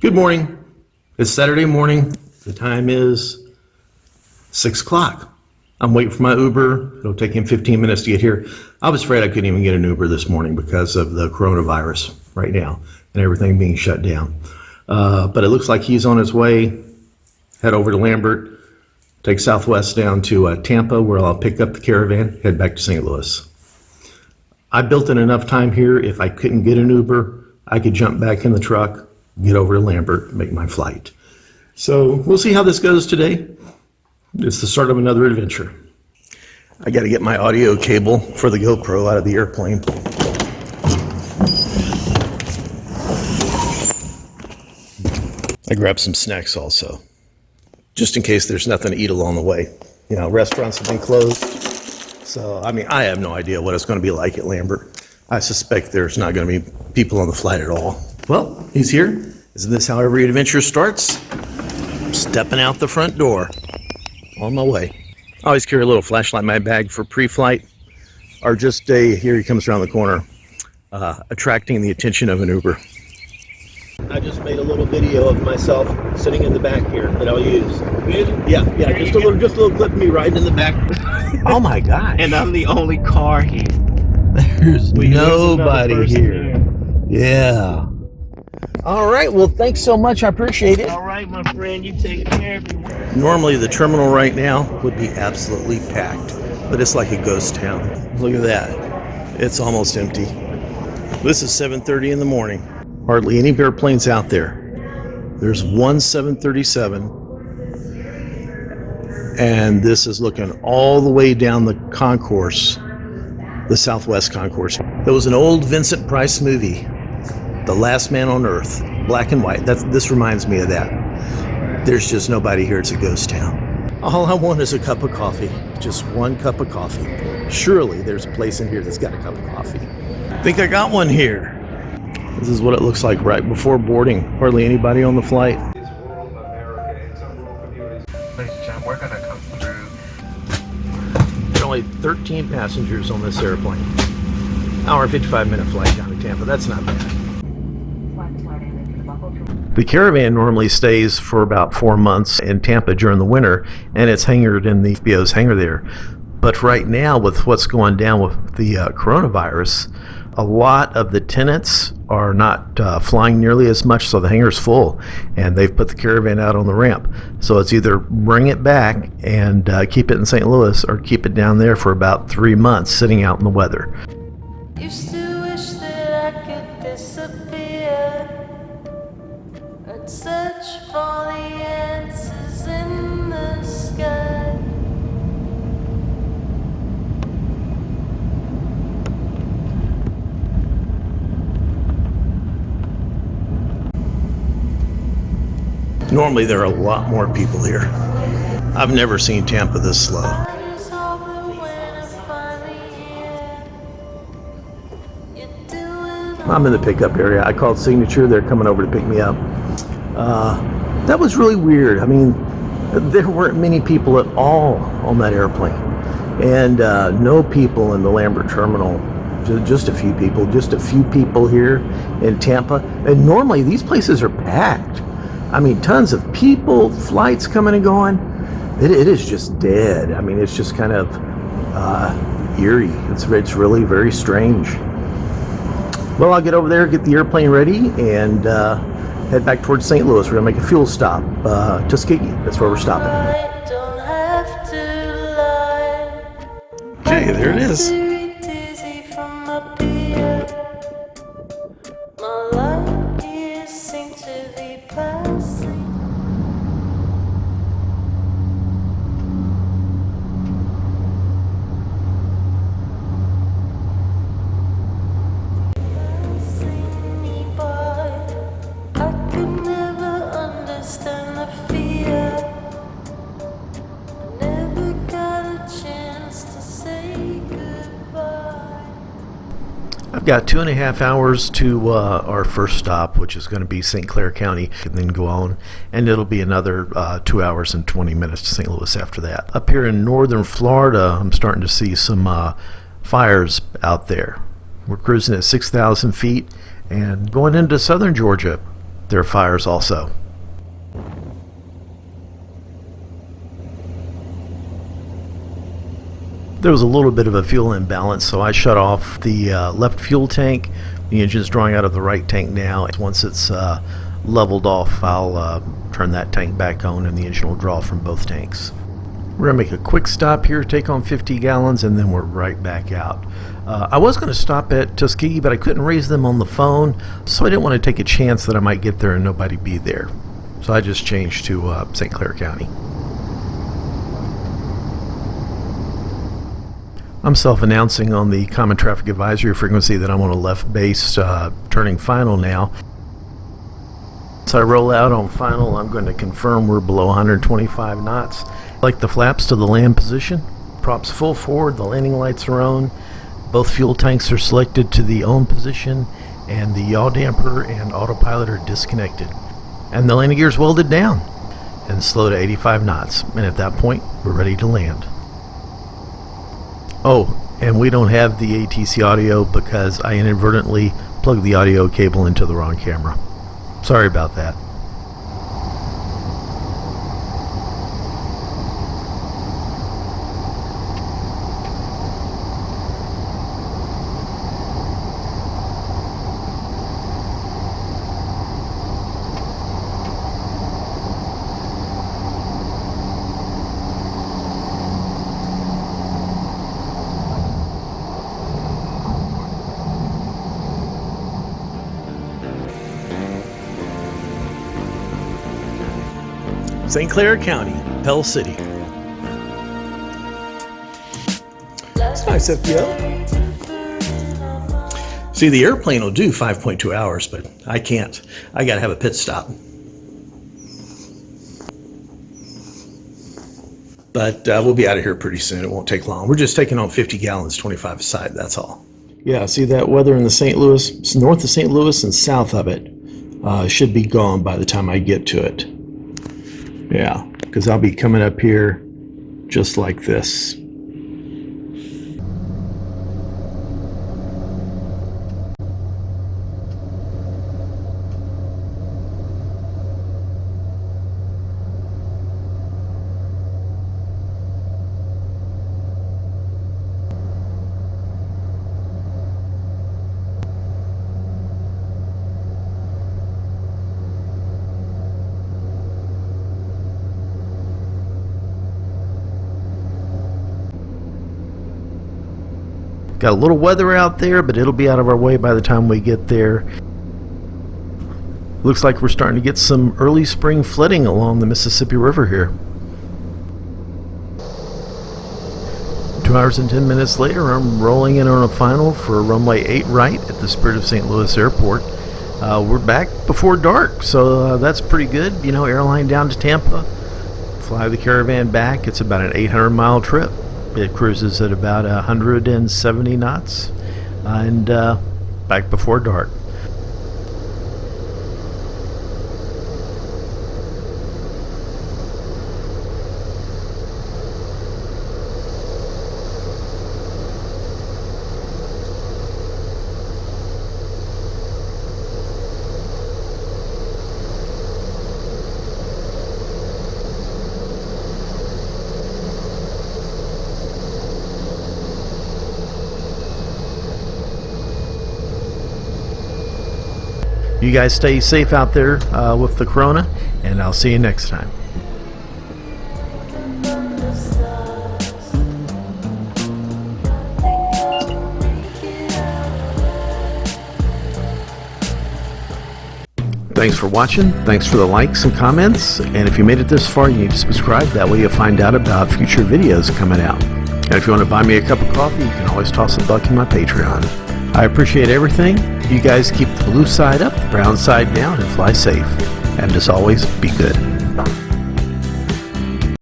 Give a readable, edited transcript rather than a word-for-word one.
Good morning. It's Saturday morning. The time is 6 o'clock. I'm waiting for my Uber. It'll take him 15 minutes to get here. I was afraid I couldn't even get an Uber this morning because of the coronavirus right now and everything being shut down. But it looks like he's on his way. Head over to Lambert, take Southwest down to Tampa, where I'll pick up the Caravan, head back to St. Louis. I built in enough time here. If I couldn't get an Uber, I could jump back in the truck, get over to Lambert, make my flight. So we'll see how this goes today. It's the start of another adventure. I got to get my audio cable for the GoPro out of the airplane. I grabbed some snacks also, just in case there's nothing to eat along the way. You know, restaurants have been closed. So, I have no idea what it's going to be like at Lambert. I suspect there's not going to be people on the flight at all. Well, he's here. Isn't this how every adventure starts? Stepping out the front door. On my way. I always carry a little flashlight in my bag for pre-flight, or just here he comes around the corner, attracting the attention of an Uber. I just made a little video of myself sitting in the back here that I'll use. Yeah, just a little clip of me riding in the back. Oh my gosh. And I'm the only car here. There's nobody here. Yeah. All right, well, thanks so much. I appreciate it. All right, my friend, you take care of me. Normally, the terminal right now would be absolutely packed, but it's like a ghost town. Look at that. It's almost empty. This is 7:30 in the morning. Hardly any airplanes out there. There's one 737, and this is looking all the way down the concourse, the Southwest concourse. There was an old Vincent Price movie, The Last Man on Earth, black and white. This reminds me of that. There's just nobody here. It's a ghost town. All I want is a cup of coffee. Just one cup of coffee. Surely there's a place in here that's got a cup of coffee. I think I got one here. This is what it looks like right before boarding. Hardly anybody on the flight. Ladies and gentlemen, we're going to come through. There are only 13 passengers on this airplane. Hour and 55-minute flight down to Tampa. That's not bad. The Caravan normally stays for about 4 months in Tampa during the winter, and it's hangared in the FBO's hangar there. But right now, with what's going down with the coronavirus, a lot of the tenants are not flying nearly as much, so the hangar's full, and they've put the Caravan out on the ramp. So it's either bring it back and keep it in St. Louis, or keep it down there for about 3 months sitting out in the weather. Used to wish that I could disappear. I'd search for the answers in the sky. Normally there are a lot more people here. I've never seen Tampa this slow. I'm in the pickup area. I called Signature. They're coming over to pick me up. That was really weird. I mean, there weren't many people at all on that airplane. And no people in the Lambert terminal. Just a few people. Just a few people here in Tampa. And normally these places are packed. I mean, tons of people, flights coming and going. It is just dead. I mean, it's just kind of eerie. It's really very strange. Well, I'll get over there, get the airplane ready, and head back towards St. Louis. We're going to make a fuel stop. Tuskegee, that's where we're stopping. Okay, there it is. I've got 2.5 hours to our first stop, which is going to be St. Clair County, and then go on, and it'll be another 2 hours and 20 minutes to St. Louis after that. Up here in northern Florida, I'm starting to see some fires out there. We're cruising at 6,000 feet, and going into southern Georgia, their fires also. There was a little bit of a fuel imbalance, so I shut off the left fuel tank. The engine's drawing out of the right tank now. Once it's leveled off, I'll turn that tank back on and the engine will draw from both tanks. We're going to make a quick stop here, take on 50 gallons, and then we're right back out. I was going to stop at Tuskegee, but I couldn't raise them on the phone, so I didn't want to take a chance that I might get there and nobody be there. So I just changed to St. Clair County. I'm self-announcing on the Common Traffic Advisory frequency that I'm on a left base turning final now. So I roll out on final. I'm going to confirm we're below 125 knots. Like the flaps to the land position. Props full forward, the landing lights are on. Both fuel tanks are selected to the on position, and the yaw damper and autopilot are disconnected. And the landing gear's welded down and slow to 85 knots. And at that point, we're ready to land. Oh, and we don't have the ATC audio because I inadvertently plugged the audio cable into the wrong camera. Sorry about that. St. Clair County, Pell City. It's nice FPL. See, the airplane will do 5.2 hours, but I can't. I gotta have a pit stop. But we'll be out of here pretty soon. It won't take long. We're just taking on 50 gallons, 25 aside, that's all. Yeah, see that weather in the St. Louis, it's north of St. Louis and south of it, should be gone by the time I get to it. Yeah, because I'll be coming up here just like this. Got a little weather out there, but it'll be out of our way by the time we get there. Looks like we're starting to get some early spring flooding along the Mississippi River here. 2 hours and 10 minutes later, I'm rolling in on a final for runway 8 right at the Spirit of St. Louis Airport. We're back before dark, so that's pretty good. You know, airline down to Tampa, fly the Caravan back. It's about an 800-mile trip. It cruises at about 170 knots and back before dark. You guys stay safe out there with the corona, and I'll see you next time. Thanks for watching. Thanks for the likes and comments. And if you made it this far, you need to subscribe. That way you'll find out about future videos coming out. And if you want to buy me a cup of coffee, you can always toss a buck in my Patreon. I appreciate everything. You guys keep the blue side up, the brown side down, and fly safe. And as always, be good.